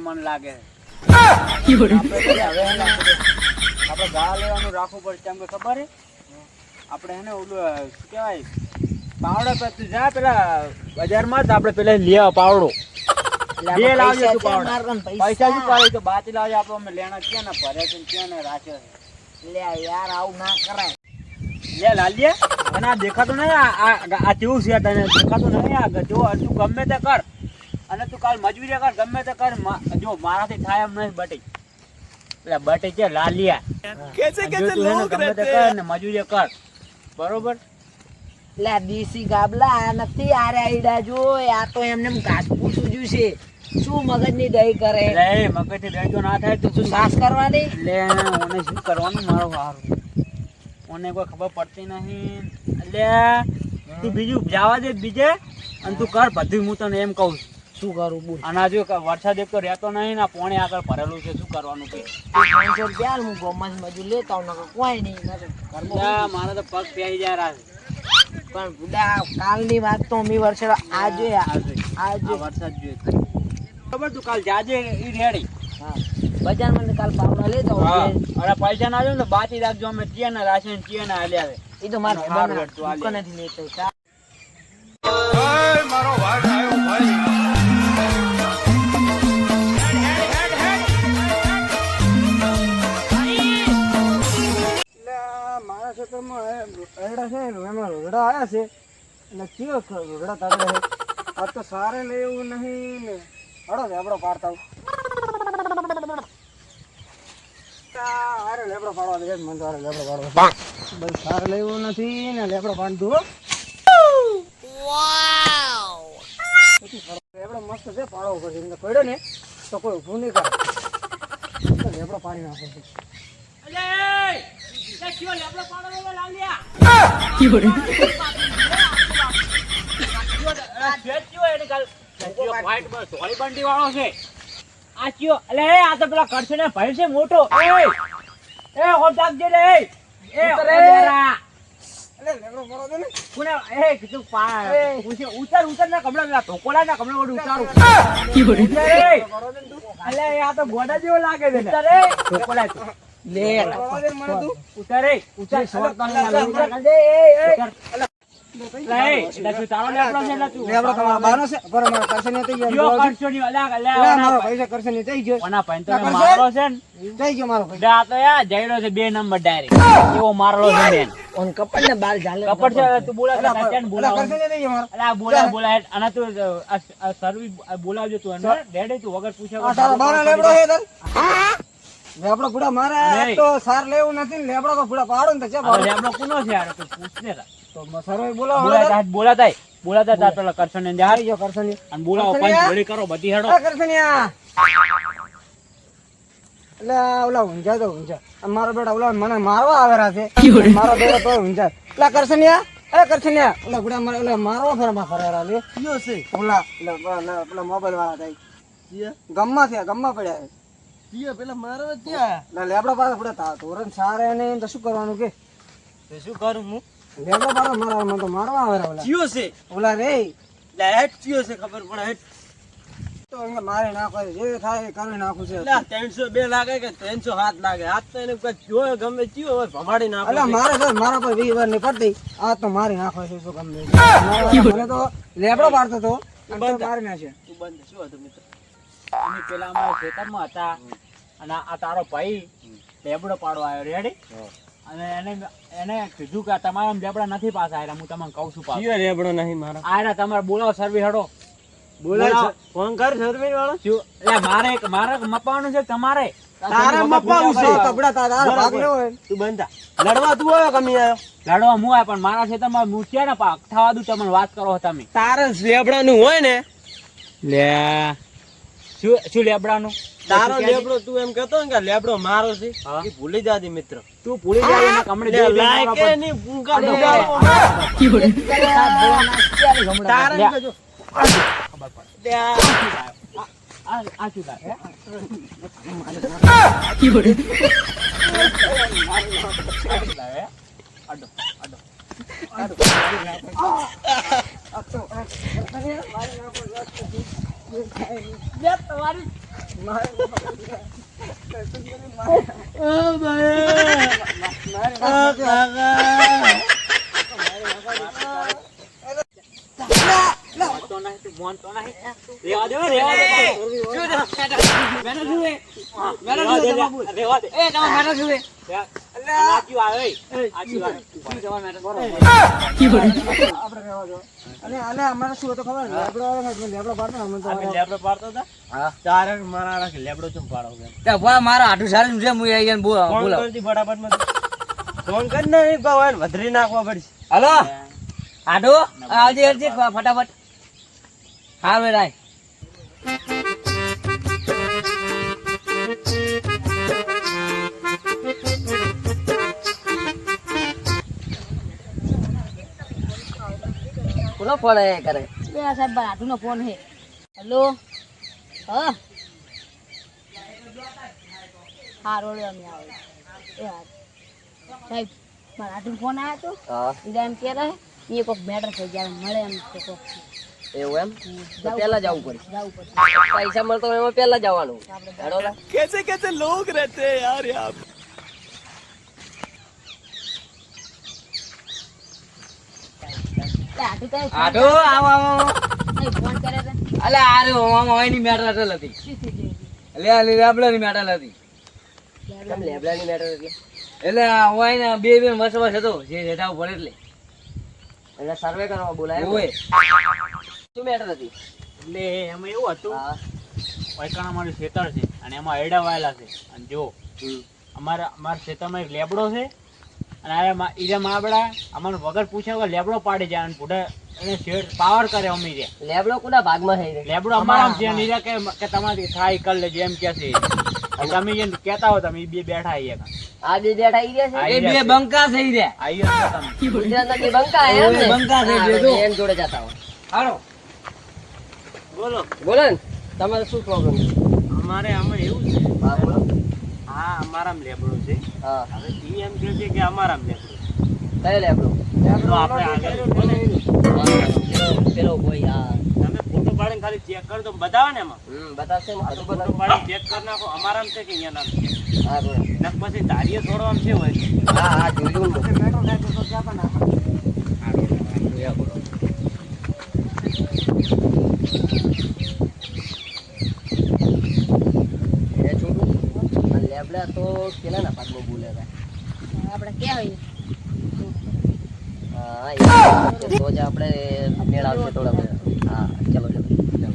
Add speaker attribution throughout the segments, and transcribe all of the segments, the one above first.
Speaker 1: મન લાગે આપડે ગાળા લેવાનું રાખવું પડશે કેમ કે ખબર હે આપડે એને ઓલું શું કેવાય પાવડો તું જા પેલા બજારમાં જ આપડે પેલા લઈ આવ પાવડો બે લાવજો તું પાવડો પૈસા શું પાડે તો બાતી લાવજો આપડે અમે લેણા ક્યાં ને ભરે છે ક્યાં ને રાખે
Speaker 2: લે યાર આવું ના કરાય
Speaker 1: લે લાલિયા અને આ દેખાતું નહીં આ કેવું છે તને દેખાતું નહીં આ જો તું ગમે તે કર અને તું કાલ મજૂરી કર ગમે તે કર જો મારાથી થાય એમ નહીં બટી એટલે બટી છે લાલિયા કેસે કેસે લોગ રહેતે કર ને મજૂરી કર બરોબર
Speaker 2: લે દેશી ગાબલા નથી આરે આઈડા જો આ તો એમને ઘાસ પૂછું જ્યું છે શું મગજની દહીં કરે
Speaker 1: લે મગજની દહીં તો ના થાય તો
Speaker 2: શું સાસ કરવાની
Speaker 1: લે ઓને શું કરવાનું મારો હારું ઓને કોઈ ખબર પડતી નહીં લે તું બીજું જવા દે બીજે અને તું કર બધું હું તને એમ કહું
Speaker 2: શું કરું બોલ
Speaker 1: અને જો વરસાદ એક તો રહેતો નહીં ને પોણે આગળ ભરેલું છે શું કરવાનું કે
Speaker 2: 500 રૂપિયા હું ગોમસ મજૂર લેતા હું કોઈ નહીં
Speaker 1: મારે તો પગ પહેરી જાય રાજ
Speaker 2: પણ બુડા કાલની વાત તો મી વર્ષે આજે
Speaker 1: વરસાદ જોઈએ ખબર તું કાલ જાજે ઈ રેડી
Speaker 2: હા બજારમાં કાલ પાવડા લેતો
Speaker 1: અરે પૈસા ના આવ્યો ને બાકી રાખજો અમે ચિયા ના રાશન ચિયા ના આલ્યા આવે
Speaker 2: એ તો મારો દુકાન નથી લેતો
Speaker 3: મારો ભાઈ આવ્યો ભાઈ
Speaker 1: મારા ક્ષેત્રમાં એડા છે એમાં રોગડા આવ્યા છે અને કયો રોગડા તાગડે છે આ તો સારે લેવું નહીં ને હડો લેબડો પાડતા અરે લેબડો પાડવા દે મને તો લેબડો પાડવા બસ સારે લેવું નથી ને લેબડો પાડતું લેબડો મસ્ત છે પાડવો પડશે એમને પડ્યો ને તો કોઈ ઊભું નહીં કરે લેબડો પાડી નાખો છે મોટો ઉતર ના કમળા ઢોકોલા ના કમળા ઉતારું આ તો ગોડા જેવો લાગે છે ઢોકોલા લે ઉતારે ઉતાર બે નંબર ડાયરેક્ટ એવો મારલો છે
Speaker 2: કપડ ને બાલ ઝાલે
Speaker 1: કપડ છે તું બોલા અને તું સર્વિસ બોલાવજો તું ડેડે તું વગર પૂછે લેબડો પૂડા મારે તો સાર લેવું નથી ને લેબડો તો પૂડા પાડો ને તો લેબડો કોનો છે યાર તો પૂછને તો સર્વે બોલાતા તા પેલા કરશન ને હારી જો કરશન અને બોલાવો પાંચ ઘડી કરો બધી હેડો કરશનિયા એટલે ઓલા ઊંઝા તો ઊંઝા મારો બેટા ઓલા મને મારવા આવેરા છે મારો બેટો તો ઊંઝા એટલે કરશનિયા કરશનિયા ઓલા પૂડા મારે ઓલા મારવા ફરવા ફરેરા લે કયો છે ઓલા પેલા મોબાઈલ વાળા થાય ગમમાં છે ગમમાં પડ્યા પેલા મારવા ત્યાં લેબડા પાસે પડે તોરણ સારે ને તો શું કરવાનું કે શું કરું હું લેબડા પાડો મારવા મને તો મારવા આવે ઓલા ચિયો છે ઓલા રે લાઈટ ચિયો છે ખબર પડે તો એને મારે નાખો જે થાય કરી નાખું છે 302 લાગે કે 307 લાગે હાથ તો એને કોઈ જોય ગમે ચિયો હોય ભમાડી નાખો એટલે મારે તો મારા પર 20 વાર ની પડતી આ તો મારી નાખો છે શું ગમે મને તો લેબડો પાડતો તો મારી નાખે તું બંધ શું હતું મિત્ર અમે પેલા અમારા ખેતરમાં હતા અને આ તારો ભાઈ લેબડો પાડવા આવ્યો રેડી અને એને કીધું કે તમારા લેબડા નથી પાછા આયરા હું તમને કહું છું પાછો લેબડો નહીં મારા આયરા તમારે બોલાવો સર્વે હેડો બોલાવો ફોન કર સર્વે વાળો શું એટલે મારે મપાવાનું છે તમારે તારે મપાવું છે કપડા તારા ભાગ લેવો તું બંધા લડવા તું આવ્યો કમી આવ્યો લડવા હું આવ્યો પણ મારા ખેતરમાં હું છે ને પાક થવા દઉં તમને વાત કરો તમે તારે લેબડાનું હોય ને લે શું લેબડાનું તારો લેબડો તું એમ કહેતો ને કે લેબડો મારો છે એ ભૂલી જાજે મિત્ર તું ભૂલી જાજે ને કમડે જે લાયકે ની પૂંકા ડુગાડો તારે અને અમારે શું હતું ખબર લેબડો પાડતો ને અમે તો
Speaker 4: લેબડો પાડતો હતા
Speaker 2: હા.
Speaker 4: તારે મારા રાખે લેબડો ચમ પાડો કે
Speaker 2: ત્યાં ભા મારા આટું સારું છે હું અહીંયા
Speaker 4: ફોન
Speaker 2: બોલાવ
Speaker 4: કરતી ફટાફટ માં ફોન કરી ને ભાઈ વધરી નાખવા પડશે
Speaker 2: હલો આટો આવજે આવજે ફટાફટ હારું રાય કોનો ફોન આયા કરે
Speaker 5: બે આ સાહેબ આટુનો ફોન હે હેલો હા હા રોડ અમે આવે એ હા સાહેબ મારા આટુનો ફોન આવ્યો તો
Speaker 2: હા
Speaker 5: ઈડા એમ કે રહે એ કોક મેટર થઈ જાય મળે એમ તો કોક
Speaker 2: એવું એમ તો પહેલા જવું પડે
Speaker 5: જવું પડશે
Speaker 2: પૈસા મળતો હોય એમાં પહેલા જવાનું
Speaker 5: આપણે
Speaker 2: હેડો લા.
Speaker 5: આટું તો
Speaker 2: આટો આવો આવો
Speaker 5: ફોન કરે છે
Speaker 2: અલે આરે ઓમાં હોય ની મેટર હતી
Speaker 5: શું થઈ ગયું?
Speaker 2: એટલે આ લેબડા ની મેટર હતી કેમ લેબડા ની મેટર હતી એટલે આ હોય ને બે વસ હતો જે રેટા ઉપર એટલે સર્વે કરવા બોલાય ઓય શું મેટર હતી
Speaker 4: એટલે એમાં એવું હતું
Speaker 2: હા
Speaker 4: પૈસાના મારું ખેતર છે અને એમાં એડા વાયેલા છે અને જો અમારા ખેતરમાં એક લેબડો છે અને ઈરા માબડા અમારે વગર પૂછ્યા વગર લેબડો પાડી જાય અને પૂઢા એને શેડ પાવર કરે અમી રે
Speaker 2: લેબડો કોના ભાગમાં છે
Speaker 4: લેબડો અમારા છે નીરા કે તમારી થાય કર લેજે એમ કે છે અને તમે જેમ કહેતા હો તમે ઈ બે બેઠા આઈએ
Speaker 2: આ બે બેઠા ઈ રહ્યા છે
Speaker 4: એ બે
Speaker 2: બંકા થઈ રહ્યા
Speaker 4: આઈએ તમે
Speaker 2: ગુજરાતના બે બંકા એમ ને બંકા થઈ ગયા એમ જોડે જતા હોય હાલો
Speaker 4: બોલો
Speaker 2: બોલો ને તમારે શું પ્રોબ્લેમ છે
Speaker 4: અમારે આમાં એવું છે
Speaker 2: હા બોલો
Speaker 4: હા અમારામાં લેબડો છે
Speaker 2: હા
Speaker 4: હવે ઈ એમ કહે છે કે અમારામાં લેબડો
Speaker 2: કયો લેબડો
Speaker 4: તો આપણે આગળ બોલે
Speaker 2: પેલો કોઈ હા
Speaker 4: તમે ફોટો પાડીને ખાલી ચેક કરી દો બતાવે ને એમાં
Speaker 2: બતાવશે ને બધું
Speaker 4: ફોટો
Speaker 2: બતાવ
Speaker 4: પાડીને ચેક કરી નાખો અમારામાં છે કે અહીંયા નામ છે
Speaker 2: હા બોલો
Speaker 4: ને પછી ધારીએ છોડવામાં છે હોય
Speaker 2: હા હા જોયું ને
Speaker 1: મેટ્રો થાય તો ક્યાં પણ
Speaker 2: એ છોટું આ લેબડા તો પેલાના ભાગમાં બોલે છે
Speaker 5: આપણે ક્યાં હોઈએ
Speaker 2: હા એ તો જ આપણે મેળ આવશે થોડા બધા હા ચલો ચલો ચલો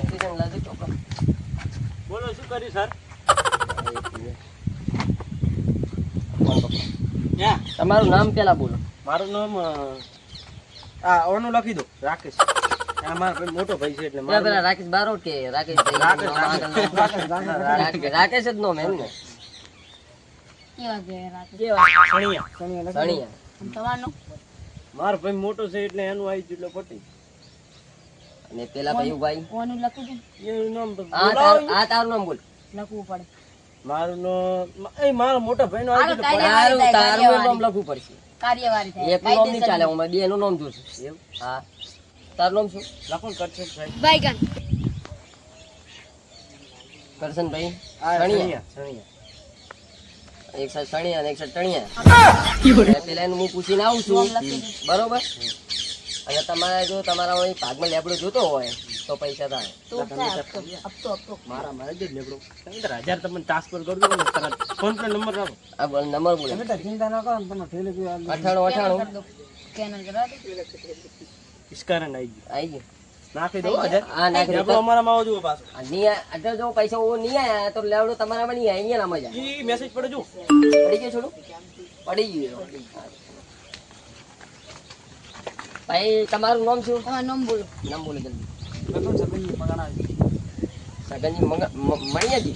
Speaker 2: સ્ટેશન લાગે ચોક્કસ
Speaker 4: બોલો શું કર્યું સર
Speaker 2: તમારું નામ પેલા બોલો
Speaker 4: મારું નામ ઓનું લખી દો રાકેશ આ મારો ભાઈ મોટો ભાઈ છે એટલે
Speaker 2: પેલા પેલા રાકેશ બારોટ કે રાકેશ રાકેશ જ નો મેમ ને
Speaker 5: કેવા ગયા રાતે
Speaker 4: સણિયા
Speaker 2: સણિયા
Speaker 5: અને તમારનું
Speaker 4: મારો ભાઈ મોટો છે એટલે એનું આવી જેટલો પટી
Speaker 2: અને પેલા કયું ભાઈ
Speaker 5: કોનું લખું છે
Speaker 4: એનું નામ તો
Speaker 2: આ તારું નામ બોલ
Speaker 5: લખવું પડે
Speaker 4: મારું નામ એ મારો મોટો ભાઈ નો
Speaker 5: હાલો,
Speaker 4: આવી જેટલો
Speaker 5: કાંઈ
Speaker 2: તારું તારું નામ લખવું પડશે
Speaker 5: કાર્યવાહી થાય
Speaker 2: એક નામ નહીં ચાલે હું બે નું નામ જોશું એવું હા તારું નામ શું
Speaker 4: લખો ને કરશે સાહેબ
Speaker 5: બાઈગન
Speaker 2: કરશનભાઈ
Speaker 4: આ
Speaker 2: સણિયા
Speaker 4: સણિયા
Speaker 2: એક સાઈડ સણિયા અને એક સાઈડ ટણિયા પેલા એનું હું પૂછીને આવું છું બરોબર અને તમારે જો તમારા હોય ભાગમાં લેબડો જોતો હોય તો પૈસા થાય
Speaker 5: તો થાય હપ્તો
Speaker 4: મારા મારે જ લેબડો 1000 તમને ટ્રાન્સફર કરી દો ને તરત ફોન પે નંબર રાખો
Speaker 2: આ બોલ નંબર બોલો
Speaker 1: બેટા ચિંતા ન કરો ને તમે થેલી પી
Speaker 2: 98
Speaker 5: સ્કેનર કરા દે
Speaker 4: સ્કેનર આવી ગયું
Speaker 2: આવી ગયું
Speaker 4: નાખી દો 1000
Speaker 2: હા નાખી
Speaker 4: લેબડો
Speaker 2: દો
Speaker 4: અમારામાં આવજો પાછો
Speaker 2: આ નહીં અગર જો પૈસા ઓ નહીં આયા તો લેવડો તમારામાં નહીં અહીંયા ના મજા
Speaker 4: ઈ મેસેજ પડે જો
Speaker 2: પડી ગયો છોડું પડી ગયું ભાઈ તમારું નામ શું
Speaker 5: તમારું નામ બોલો
Speaker 2: નામ બોલો જલ્દી
Speaker 1: સગનજી પગાણા
Speaker 2: સગનજી મણિયાજી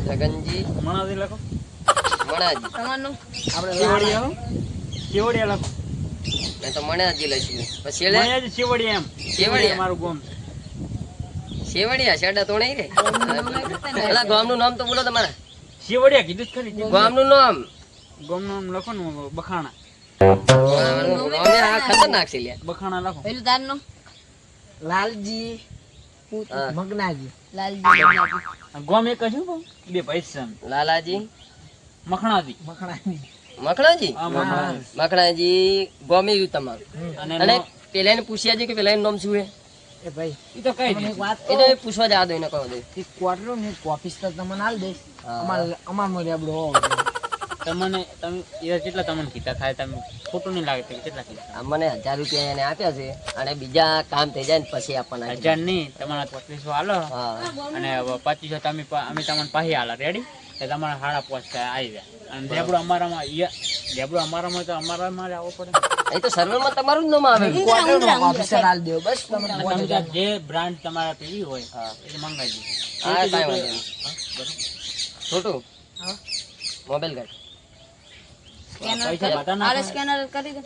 Speaker 2: છગનજી
Speaker 4: મણાજી લખો.
Speaker 2: મણાજી.
Speaker 5: તમારું
Speaker 4: શેવડિયા શેવડિયા લખો.
Speaker 2: મેં તો મણાજી લખ્યું. પછી એટલે
Speaker 4: મણાજી શેવડિયા એમ.
Speaker 2: શેવડિયા.
Speaker 4: મારું ગામ.
Speaker 2: શેવડિયા શેડા તો નહીં રે. પેલા ગામનું નામ તો બોલો તમારા.
Speaker 4: શેવડિયા કીધું જ ખરી.
Speaker 2: ગામનું નામ.
Speaker 4: ગામનું નામ લખો ને બખાણા.
Speaker 2: અમે આ ખતરનાક છે લ્યા.
Speaker 4: બખાણા લખો.
Speaker 5: પેલું તારનું
Speaker 1: લાલજી
Speaker 2: હા.
Speaker 1: મગનાજી
Speaker 5: લાલજી
Speaker 4: ગામ એક જ હું બે ભાઈ છે એમ.
Speaker 2: લાલાજી
Speaker 4: મખણાજી.
Speaker 1: મખણાજી
Speaker 2: મખણાજી.
Speaker 4: હા મખણાજી.
Speaker 2: મખણાજી ગોમી રહ્યું તમારું.
Speaker 4: અને
Speaker 2: અને પેલાને પૂછ્યા છે કે પેલાનું નામ શું છે?
Speaker 1: એ ભાઈ
Speaker 4: ઈ તો કઈ
Speaker 1: તમને એક
Speaker 4: નહીં.
Speaker 1: વાત
Speaker 2: એ તો એ પૂછવા જવા દો એને કહો દો.
Speaker 1: એક ક્વાર્ટર ને કોફીસ તો તમને આલ દઈશ
Speaker 2: હા.
Speaker 1: અમાર લેબડો હોવો જોઈએ.
Speaker 4: તમને તમે એ કેટલા તમને કીધા થાય તમે ખોટું નહીં લાગે તો કેટલા કીધા
Speaker 2: આ મને 1000 રૂપિયા એને આપ્યા છે અને બીજા કામ થઈ જાય ને પછી આપવાના છે.
Speaker 4: 1000 નહીં તમારા 2500 હાલો
Speaker 2: હા.
Speaker 4: અને 2500 તમે અમે તમને પાહી હાલા રેડી તો તમારા હાડા પહોંચતા આવી જાય અને લેબડો અમારામાં લેબડો અમારામાં તો અમારામાં જ આવવો પડે
Speaker 2: અહીં તો સર્વરમાં તમારું જ નામ આવે.
Speaker 1: ક્વાર્ટરનો ઓફિસર આલ દેવો બસ તમને
Speaker 4: અને તમે ત્યાં જે બ્રાન્ડ તમારા પીવી હોય એ મંગાવી દીધી
Speaker 2: હા કાંઈ વાંધો નહીં. છોટું મોબાઈલ કાઢ.
Speaker 4: પૈસા બધા
Speaker 5: આલે
Speaker 4: નાખો.
Speaker 5: સ્કેનર કરી દે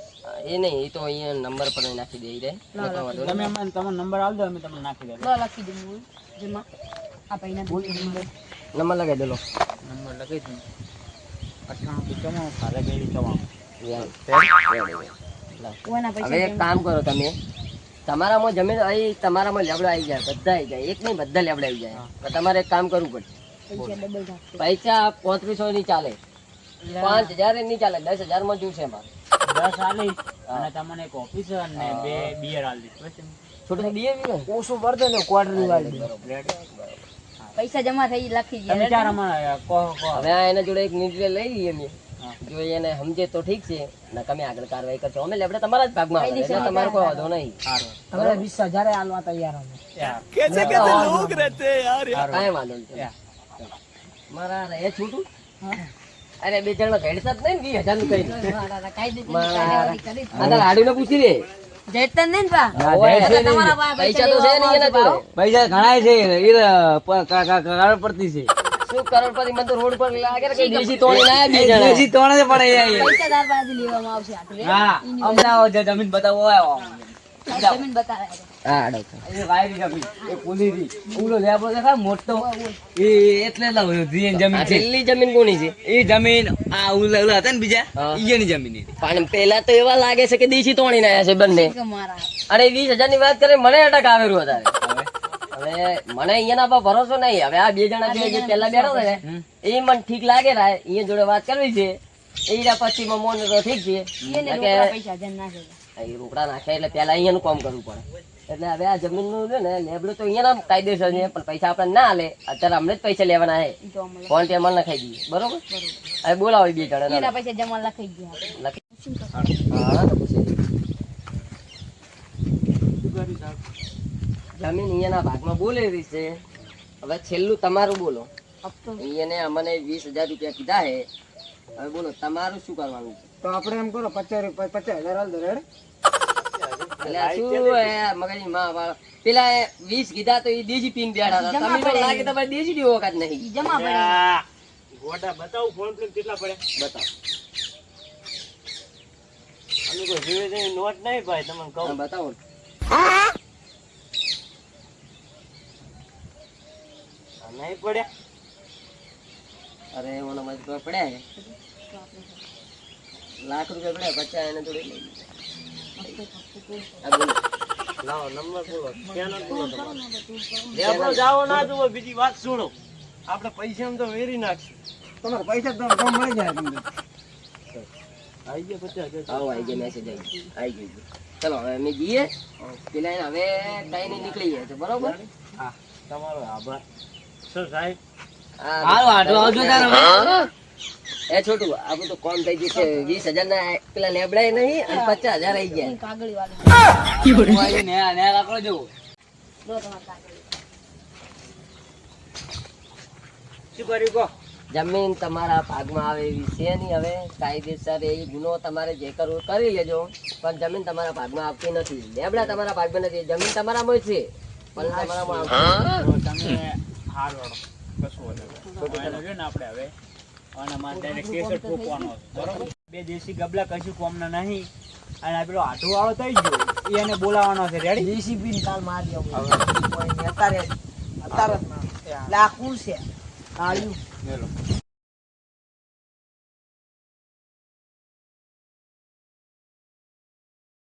Speaker 2: એ નહીં એ તો અહીંયા નંબર પર નાખી દે રે. કાંઈ વાંધો
Speaker 4: તમે
Speaker 2: નહીં.
Speaker 4: અમને તમારો નંબર આલ દો અમે તમને નાખી દે
Speaker 5: લો લખી દે હું જેમાં આ પૈના
Speaker 2: નંબર લગાવી દે લો.
Speaker 4: નંબર લખી દઉં 98 કાલે ગયેલી 94
Speaker 2: યાર.
Speaker 5: કોના
Speaker 2: હવે
Speaker 5: પૈસા
Speaker 2: એક કામ કરો તમે તમારામાં જમીન અહીં તમારામાં લેબડો આવી જાય બધા આવી જાય એક નહીં બધા લેબડા આવી જાય તો તમારે એક કામ કરવું પડે.
Speaker 5: પૈસા ડબલ નાખશે
Speaker 2: પૈસા 3500 ની ચાલે 5000 ની ચાલે 10000 માં જોશે મારે.
Speaker 4: 10 આલી અને તમને એક ઓફિસર અને બે બિયર આલી દીધી બસ.
Speaker 2: છોટું બી
Speaker 1: ઓછું પડતો ને ક્વાર્ટર વાળી
Speaker 5: પૈસા જમા થઈ લખી
Speaker 4: તમે
Speaker 5: ગયા
Speaker 4: ચાર અમારા કહો
Speaker 2: હવે આ એના જોડે એક નિર્ણય લઈ લઈએ અમે
Speaker 4: હા.
Speaker 2: જો એને સમજે તો ઠીક છે ને તમે આગળ કાર્યવાહી કરશો અમે લેબડા તમારા જ ભાગમાં આવે એટલે તમારે કોઈ વાંધો નહીં.
Speaker 4: સારું
Speaker 1: તમે 20000 આલવા તૈયાર અમે
Speaker 4: યાર
Speaker 2: કાંઈ વાંધો નહીં. મારા એ છૂટું અરે બે જણા ભેડતા જ નહીં ને 20000 નું કઈ
Speaker 5: કાયદે
Speaker 2: મારા-
Speaker 5: કરી
Speaker 2: આ હાડીને પૂછી લે.
Speaker 5: જૈતન નહીં પા
Speaker 2: ઓય,
Speaker 5: તમારા પાસે
Speaker 2: પૈસા તો છે નહીં એના જોડે.
Speaker 4: પૈસા ઘણા છે એ પડતી છે
Speaker 2: શું કરોડપતિ મને તો રોડ પર લાગે ને કઈ દેશી તોડી લાયા બે જણા.
Speaker 4: તોણે પડે
Speaker 5: પૈસા તાર પાસે લેવામાં આવશે આટલે
Speaker 4: હા અમદાવાદ જમીન બતાવો
Speaker 5: જમીન બતાવે
Speaker 2: હા આડો.
Speaker 4: એ વાયરી જમીન એ પુલીરી ઉલો લેબો દેખા મોટો એ એટલે લાવ્યો જીએન
Speaker 2: આ
Speaker 4: જમીન છે
Speaker 2: છેલ્લી જમીન કોની છે?
Speaker 4: એ જમીન આ ઉલા ઉલા હતા ને બીજા
Speaker 2: હા.
Speaker 4: ઈયની જમીન હતી
Speaker 2: પણ પેલા તો એવા લાગે છે કે દેશી તોડીને આયા છે બંને.
Speaker 5: કે મારા
Speaker 2: અને 20000 ની વાત કરે મને અટક આવેલું અત્યારે. હવે મને અહીંયાના પર ભરોસો નહીં. હવે આ બે જણા જે પેલા બેઠા હતા ને એ મને ઠીક લાગે ને અહીંયા જોડે વાત કરવી છે એ પછી મોન તો ઠીક છે
Speaker 5: એને
Speaker 2: કે
Speaker 5: રોકડા પૈસા જન નાખે
Speaker 2: એ રોકડા નાખે એટલે પેલા અહીંયાનું કામ કરવું પડે. એટલે હવે આ જમીનનું છે ને લેબડું તો અહીંયાના કાયદેસર છે પણ પૈસા આપણે ના હાલે અત્યારે અમને જ પૈસા લેવાના છે.
Speaker 5: ઈ તો અમને
Speaker 2: ફોન પે માં નખાઈ દઈએ બરોબર. હવે બોલાવો એ બે જણા
Speaker 5: એના પૈસા જમા લખાઈ ગયા
Speaker 2: હા તો પૂછી લઈએ. જમીન અહીંયાના ભાગમાં બોલેલી છે. હવે છેલ્લું તમારું બોલો.
Speaker 5: હપ્તો
Speaker 2: અહીંયાને અમને 20000 રૂપિયા કીધા છે. હવે બોલો તમારું શું કરવાનું છે?
Speaker 1: તો આપણે એમ કરો 50000 આલ દો રેડ
Speaker 2: એટલે આ શું એ મગજની માં વાળા. પેલા એ 20 કીધા તો એ દેશી પીન બેઠા હતા.
Speaker 5: જમા
Speaker 2: તમે તો
Speaker 5: પડે.
Speaker 2: લાગે તમારે દેશી ની ઓકાત નહીં.
Speaker 5: ઈ જમા પડે
Speaker 4: ગોટા બતાવું ફોન પર કેટલા પડે
Speaker 2: બતાવો.
Speaker 4: અમે કોઈ જીવે નોટ નહીં ભાઈ તમને કહું
Speaker 2: હા, બતાવો.
Speaker 4: નહીં પડ્યા
Speaker 2: અરે ઓનો મત તો પડ્યા છે. લાખ રૂપિયા પડ્યા 50 એને થોડી લઈ લીધા. આ બોલો.
Speaker 4: લાવો નંબર બોલો ક્યાં બોલો તમારો લેબડો જાવો ના જુઓ બીજી વાત સુનો આપણે પૈસા તો વેરી નાખશું
Speaker 1: તમારે પૈસા તો કમ મળી જાય તમને
Speaker 4: આવી ગયા 50,000
Speaker 2: આવો આવી ગયા મેસેજ આવી ગયો. ચલો હવે અમે જઈએ પેલા એને હવે કઈ નહીં નીકળી જાય છે બરોબર.
Speaker 4: હા તમારો આભાર સર સાહેબ
Speaker 2: હા,
Speaker 4: હાલો, આટલો આવજો તારે હવે.
Speaker 2: હા. એ છોટું આપણું તો કોમ થઈ ગયું છે 20000 ના પેલા લેબડાય નહીં અને 50000 આવી ગયા.
Speaker 5: કાગળી વાળી
Speaker 4: ને ને રાખો જો
Speaker 5: લો તમારે કાગળી
Speaker 4: શું કર્યું કહો
Speaker 2: જમીન તમારા ભાગમાં આવે એવી છે નહીં. હવે કાયદેસર એ ગુનો તમારે જે કરવો કરી લેજો પણ જમીન તમારા ભાગમાં આવતી નથી. લેબડા તમારા ભાગમાં નથી. જમીન તમારામાં છે પણ તમારામાં આવતી નથી.
Speaker 4: તો તમે હાર વાળો વાયલો છે ને આપણે હવે અને મારે direct કેસર ઠોકવાનો છે, બરોબર? બે દેશી ગબલા કશું કોમના નહીં અને આ પેલો આઢો વાળો થઈ ગયો એ એને બોલાવવાનો છે. રેડી?
Speaker 1: જેસીબી ની કાલ મારી આવું અત્યારે અત્યારે જ ના. એટલે આ કોણ છે કાળિયું?
Speaker 4: મેલો